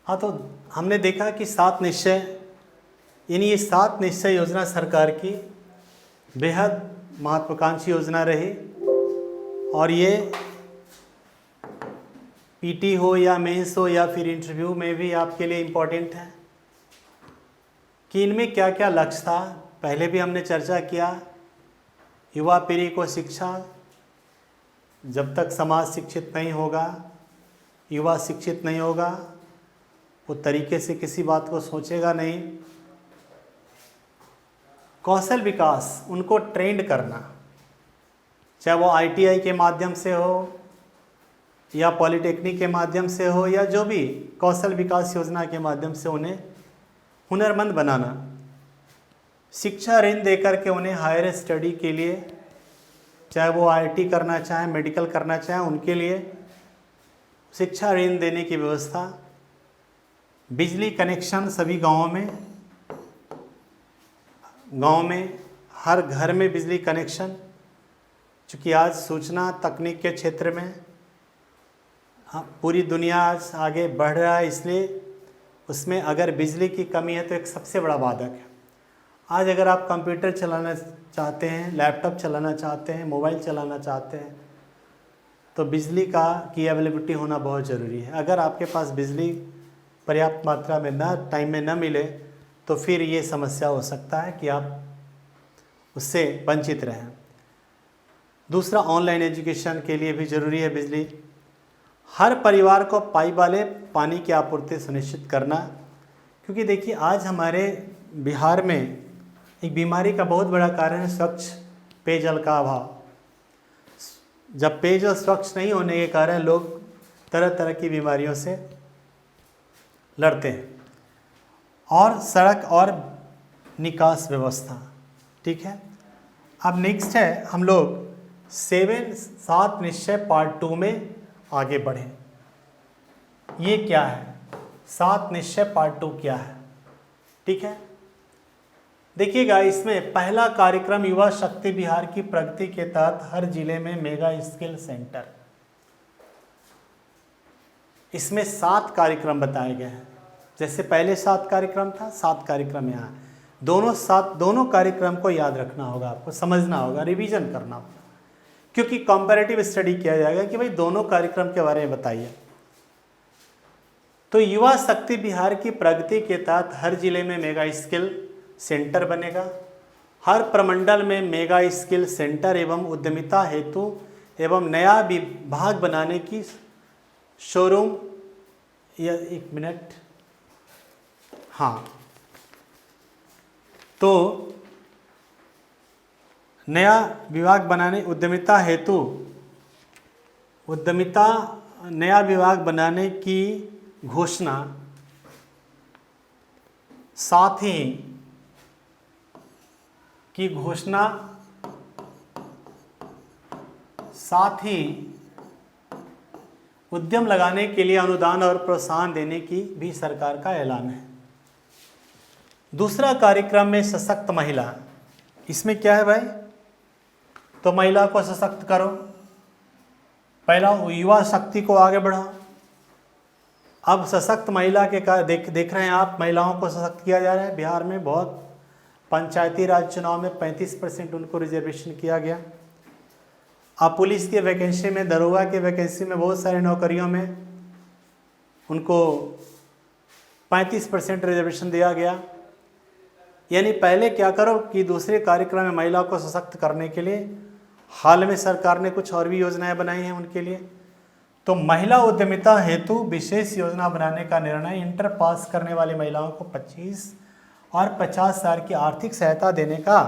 हाँ, तो हमने देखा कि 7 निश्चय, यानी ये 7 निश्चय योजना सरकार की बेहद महत्वाकांक्षी योजना रही और ये पीटी हो या मेंस हो या फिर इंटरव्यू में भी आपके लिए इम्पोर्टेंट है कि इनमें क्या क्या लक्ष्य था। पहले भी हमने चर्चा किया, युवा पीढ़ी को शिक्षा, जब तक समाज शिक्षित नहीं होगा, युवा शिक्षित नहीं होगा, वो तरीके से किसी बात को सोचेगा नहीं। कौशल विकास, उनको ट्रेंड करना, चाहे वो आईटीआई के माध्यम से हो या पॉलिटेक्निक के माध्यम से हो या जो भी कौशल विकास योजना के माध्यम से उन्हें हुनरमंद बनाना। शिक्षा ऋण देकर के उन्हें हायर स्टडी के लिए, चाहे वो आईआईटी करना चाहें, मेडिकल करना चाहें, उनके लिए शिक्षा ऋण देने की व्यवस्था। बिजली कनेक्शन सभी गांवों में हर घर में बिजली कनेक्शन, चूँकि आज सूचना तकनीक के क्षेत्र में पूरी दुनिया आज आगे बढ़ रहा है, इसलिए उसमें अगर बिजली की कमी है तो एक सबसे बड़ा बाधक है। आज अगर आप कंप्यूटर चलाना चाहते हैं, लैपटॉप चलाना चाहते हैं, मोबाइल चलाना चाहते हैं, तो बिजली की अवेलेबिलिटी होना बहुत ज़रूरी है। अगर आपके पास बिजली पर्याप्त मात्रा में टाइम में न मिले तो फिर ये समस्या हो सकता है कि आप उससे वंचित रहें। दूसरा, ऑनलाइन एजुकेशन के लिए भी ज़रूरी है बिजली। हर परिवार को पाइप वाले पानी की आपूर्ति सुनिश्चित करना, क्योंकि देखिए आज हमारे बिहार में एक बीमारी का बहुत बड़ा कारण है स्वच्छ पेयजल का अभाव। जब पेयजल स्वच्छ नहीं होने के कारण लोग तरह तरह की बीमारियों से लड़ते हैं। और सड़क और निकास व्यवस्था, ठीक है। अब नेक्स्ट है, हम लोग 7 निश्चय पार्ट 2 में आगे बढ़ें। ये क्या है 7 निश्चय पार्ट 2 क्या है, ठीक है। देखिएगा, इसमें पहला कार्यक्रम युवा शक्ति बिहार की प्रगति के तहत हर जिले में मेगा स्किल सेंटर। इसमें 7 कार्यक्रम बताए गए हैं। जैसे पहले 7 कार्यक्रम था, 7 कार्यक्रम यहाँ। दोनों कार्यक्रम को याद रखना होगा, आपको समझना होगा, रिवीजन करना होगा, क्योंकि कंपैरेटिव स्टडी किया जाएगा कि भाई दोनों कार्यक्रम के बारे में बताइए। तो युवा शक्ति बिहार की प्रगति के तहत हर जिले में मेगा स्किल सेंटर बनेगा। हर प्रमंडल में मेगा स्किल सेंटर एवं उद्यमिता हेतु एवं नया विभाग बनाने की शोरूम, या 1 मिनट, हाँ, तो नया विभाग बनाने, नया विभाग बनाने की घोषणा, साथ ही उद्यम लगाने के लिए अनुदान और प्रोत्साहन देने की भी सरकार का ऐलान है। दूसरा कार्यक्रम में सशक्त महिला। इसमें क्या है भाई, तो महिला को सशक्त करो, पहला युवा शक्ति को आगे बढ़ाओ। अब सशक्त महिला के देख रहे हैं आप, महिलाओं को सशक्त किया जा रहा है। बिहार में बहुत पंचायती राज चुनाव में 35% उनको रिजर्वेशन किया गया। अब पुलिस के वैकेंसी में, दरोगा के वैकेंसी में, बहुत सारी नौकरियों में उनको 35% रिजर्वेशन दिया गया। यानी पहले क्या करो कि दूसरे कार्यक्रम में महिलाओं को सशक्त करने के लिए हाल में सरकार ने कुछ और भी योजनाएं बनाई हैं उनके लिए। तो महिला उद्यमिता हेतु विशेष योजना बनाने का निर्णय, इंटर पास करने वाली महिलाओं को 25 और 50 हजार की आर्थिक सहायता देने का,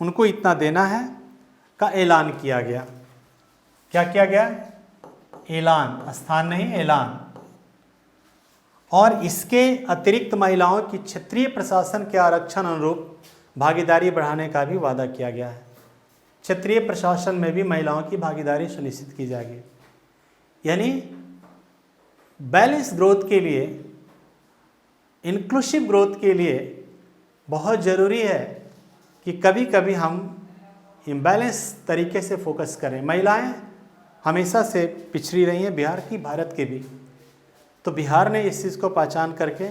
उनको इतना देना है का ऐलान किया गया। क्या किया गया, ऐलान, स्थान नहीं ऐलान। और इसके अतिरिक्त महिलाओं की क्षेत्रीय प्रशासन के आरक्षण अनुरूप भागीदारी बढ़ाने का भी वादा किया गया है। क्षेत्रीय प्रशासन में भी महिलाओं की भागीदारी सुनिश्चित की जाएगी। यानी बैलेंस ग्रोथ के लिए, इंक्लूसिव ग्रोथ के लिए बहुत ज़रूरी है कि कभी कभी हम इम्बैलेंस तरीके से फोकस करें। महिलाएं हमेशा से पिछड़ी रही हैं, बिहार की, भारत के भी। तो बिहार ने इस चीज़ को पहचान करके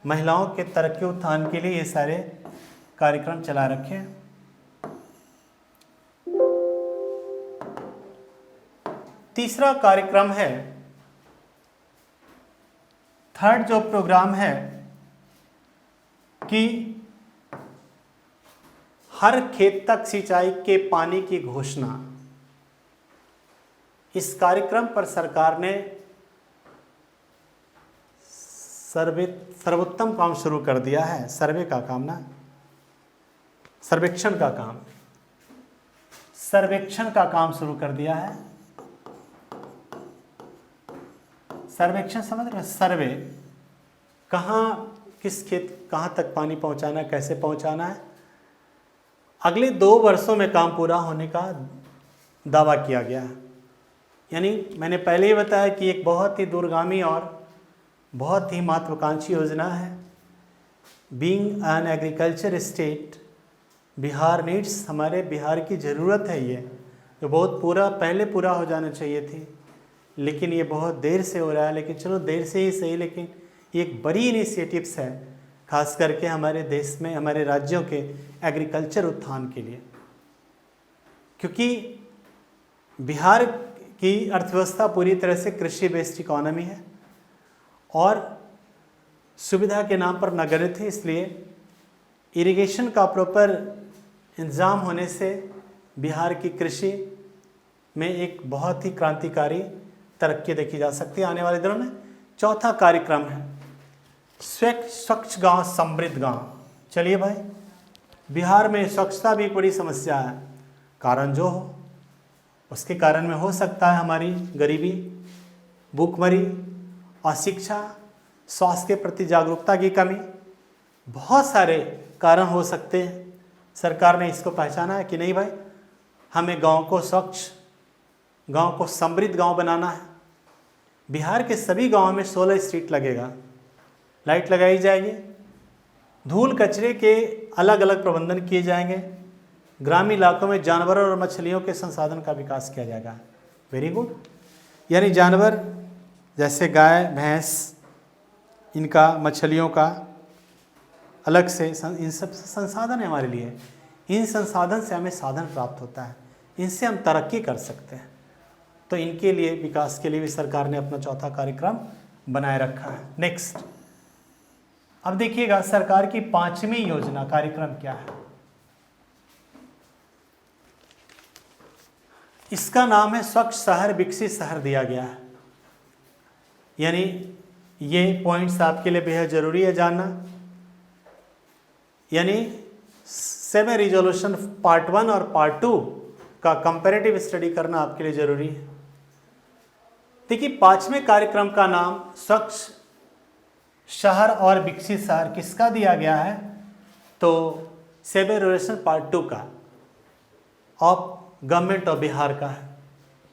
महिलाओं के तरक्की उत्थान के लिए ये सारे कार्यक्रम चला रखे हैं। तीसरा कार्यक्रम है, थर्ड जो प्रोग्राम है कि हर खेत तक सिंचाई के पानी की घोषणा। इस कार्यक्रम पर सरकार ने सर्वोत्तम काम शुरू कर दिया है। सर्वे का काम ना, सर्वेक्षण का काम, सर्वेक्षण का काम शुरू कर दिया है। सर्वेक्षण समझ रहे हैं? सर्वे, कहाँ किस खेत कहाँ तक पानी पहुँचाना है, कैसे पहुँचाना है। अगले 2 वर्षों में काम पूरा होने का दावा किया गया है। यानी मैंने पहले ही बताया कि एक बहुत ही दूरगामी और बहुत ही महत्वाकांक्षी योजना है। Being an agriculture state, Bihar needs, हमारे बिहार की ज़रूरत है ये, जो बहुत पहले पूरा हो जाना चाहिए थी, लेकिन ये बहुत देर से हो रहा है। लेकिन चलो देर से ही सही, लेकिन ये एक बड़ी इनिशिएटिव्स है, खास करके हमारे देश में, हमारे राज्यों के एग्रीकल्चर उत्थान के लिए। क्योंकि बिहार की अर्थव्यवस्था पूरी तरह से कृषि बेस्ड इकोनॉमी है और सुविधा के नाम पर नगरीय थी, इसलिए इरिगेशन का प्रॉपर इंतज़ाम होने से बिहार की कृषि में एक बहुत ही क्रांतिकारी तरक्की देखी जा सकती है आने वाले दिनों में। चौथा कार्यक्रम है स्वच्छ गांव समृद्ध गांव। चलिए भाई, बिहार में स्वच्छता भी एक बड़ी समस्या है। कारण जो हो, उसके कारण में हो सकता है हमारी गरीबी, भूखमरी, अशिक्षा, स्वास्थ्य के प्रति जागरूकता की कमी, बहुत सारे कारण हो सकते हैं। सरकार ने इसको पहचाना है कि नहीं भाई, हमें गांव को स्वच्छ, गांव को समृद्ध गांव बनाना है। बिहार के सभी गांवों में 16 स्ट्रीट लगेगा, लाइट लगाई जाएगी, धूल कचरे के अलग अलग प्रबंधन किए जाएंगे, ग्रामीण इलाकों में जानवरों और मछलियों के संसाधन का विकास किया जाएगा। Very good. यानी जानवर जैसे गाय, भैंस, इनका, मछलियों का अलग से इन सब संसाधन है हमारे लिए। इन संसाधन से हमें साधन प्राप्त होता है, इनसे हम तरक्की कर सकते हैं। तो इनके लिए, विकास के लिए भी सरकार ने अपना चौथा कार्यक्रम बनाए रखा है। नेक्स्ट, अब देखिएगा सरकार की 5वीं योजना कार्यक्रम क्या है। इसका नाम है स्वच्छ शहर विकसित शहर दिया गया है। यानी ये पॉइंट्स आपके लिए बेहद ज़रूरी है जानना। यानी 7 रिजोल्यूशन पार्ट 1 और पार्ट 2 का कंपैरेटिव स्टडी करना आपके लिए ज़रूरी है। देखिए, 5वें कार्यक्रम का नाम स्वच्छ शहर और विकसित शहर किसका दिया गया है? तो 7 रिजोल्यूशन पार्ट 2 का ऑफ गवर्नमेंट ऑफ बिहार का है।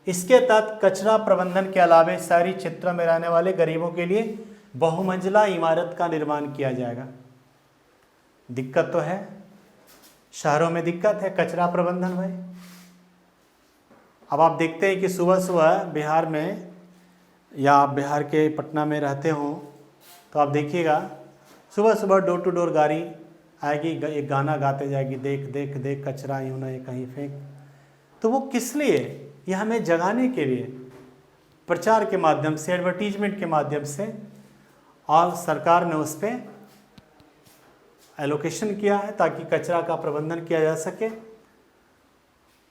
इसके तहत कचरा प्रबंधन के अलावे शहरी क्षेत्रों में रहने वाले गरीबों के लिए बहुमंजिला इमारत का निर्माण किया जाएगा। दिक्कत तो है, शहरों में दिक्कत है कचरा प्रबंधन भाई। अब आप देखते हैं कि सुबह सुबह बिहार में, या आप बिहार के पटना में रहते हो तो आप देखिएगा सुबह सुबह डोर टू डोर गाड़ी आएगी, एक गाना गाते जाएगी, देख देख देख कचरा यूँ ना ये कहीं फेंक। तो वो किस लिए? यह हमें जगाने के लिए, प्रचार के माध्यम से, एडवर्टीजमेंट के माध्यम से, और सरकार ने उस पर एलोकेशन किया है ताकि कचरा का प्रबंधन किया जा सके।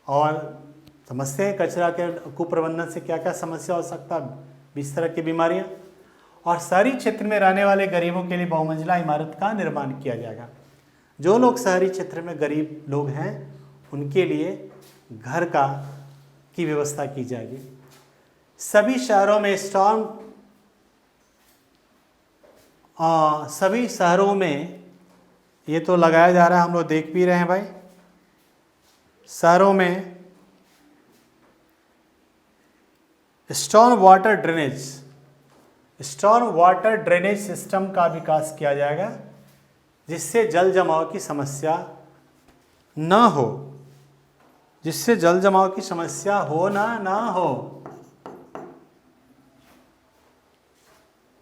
और समझते हैं कचरा के कुप्रबंधन से क्या क्या समस्या हो सकता है, 20 तरह की बीमारियां। और शहरी क्षेत्र में रहने वाले गरीबों के लिए बहुमंजिला इमारत का निर्माण किया जाएगा। जो लोग शहरी क्षेत्र में गरीब लोग हैं उनके लिए घर की व्यवस्था की जाएगी। सभी शहरों में सभी शहरों में ये तो लगाया जा रहा है, हम लोग देख भी रहे हैं भाई। शहरों में स्टॉर्म वाटर ड्रेनेज सिस्टम का विकास किया जाएगा, जिससे जल जमाव की समस्या न हो, जिससे जल जमाव की समस्या हो ना हो।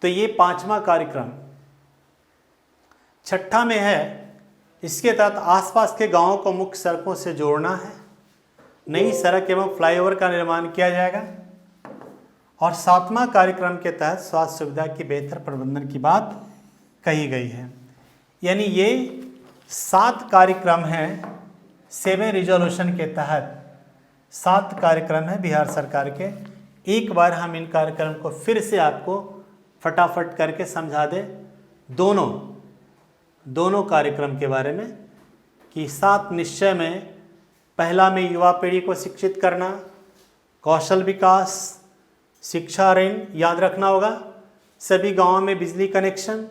तो ये 5वां कार्यक्रम। छठा में है, इसके तहत आसपास के गांवों को मुख्य सड़कों से जोड़ना है, नई सड़क एवं फ्लाईओवर का निर्माण किया जाएगा। और 7वां कार्यक्रम के तहत स्वास्थ्य सुविधा की बेहतर प्रबंधन की बात कही गई है। यानी ये 7 कार्यक्रम हैं, 7 रिजोल्यूशन के तहत 7 कार्यक्रम हैं बिहार सरकार के। एक बार हम इन कार्यक्रम को फिर से आपको फटाफट करके समझा दें, दोनों कार्यक्रम के बारे में, कि 7 निश्चय में पहला में युवा पीढ़ी को शिक्षित करना, कौशल विकास, शिक्षा ऋण याद रखना होगा, सभी गांवों में बिजली कनेक्शन,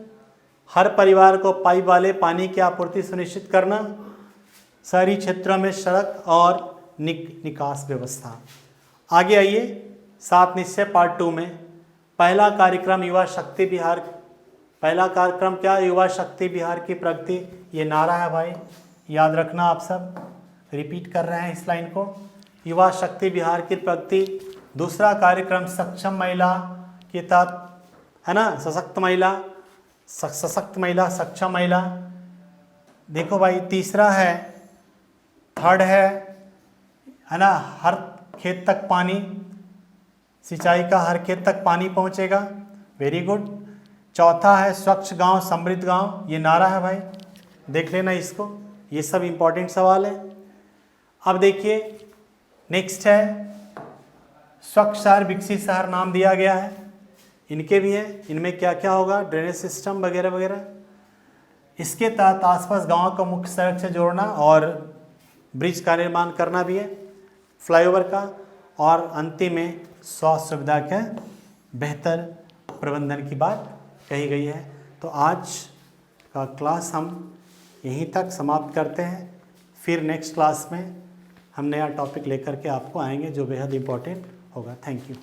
हर परिवार को पाइप वाले पानी की आपूर्ति सुनिश्चित करना, शहरी क्षेत्रों में सड़क और निकास व्यवस्था। आगे आइए 7 निश्चय पार्ट 2 में। पहला कार्यक्रम युवा शक्ति बिहार। पहला कार्यक्रम क्या? युवा शक्ति बिहार की प्रगति। ये नारा है भाई, याद रखना, आप सब रिपीट कर रहे हैं इस लाइन को, युवा शक्ति बिहार की प्रगति। दूसरा कार्यक्रम सक्षम महिला के तहत है ना, सशक्त महिला, सक्षम महिला। देखो भाई, तीसरा है, थर्ड है ना, हर खेत तक पानी, सिंचाई का हर खेत तक पानी पहुंचेगा। Very good. चौथा है स्वच्छ गांव समृद्ध गांव। ये नारा है भाई, देख लेना इसको, ये सब इम्पोर्टेंट सवाल है। अब देखिए नेक्स्ट है स्वच्छ शहर विकसित शहर, नाम दिया गया है, इनके भी हैं। इनमें क्या क्या होगा? ड्रेनेज सिस्टम वगैरह वगैरह। इसके तहत आसपास गाँव को मुख्य सड़क से जोड़ना और ब्रिज का निर्माण करना भी है, फ्लाईओवर का। और अंतिम में स्वास्थ्य सुविधा के बेहतर प्रबंधन की बात कही गई है। तो आज का क्लास हम यहीं तक समाप्त करते हैं। फिर नेक्स्ट क्लास में हम नया टॉपिक लेकर के आपको आएंगे जो बेहद इम्पोर्टेंट होगा। Thank you.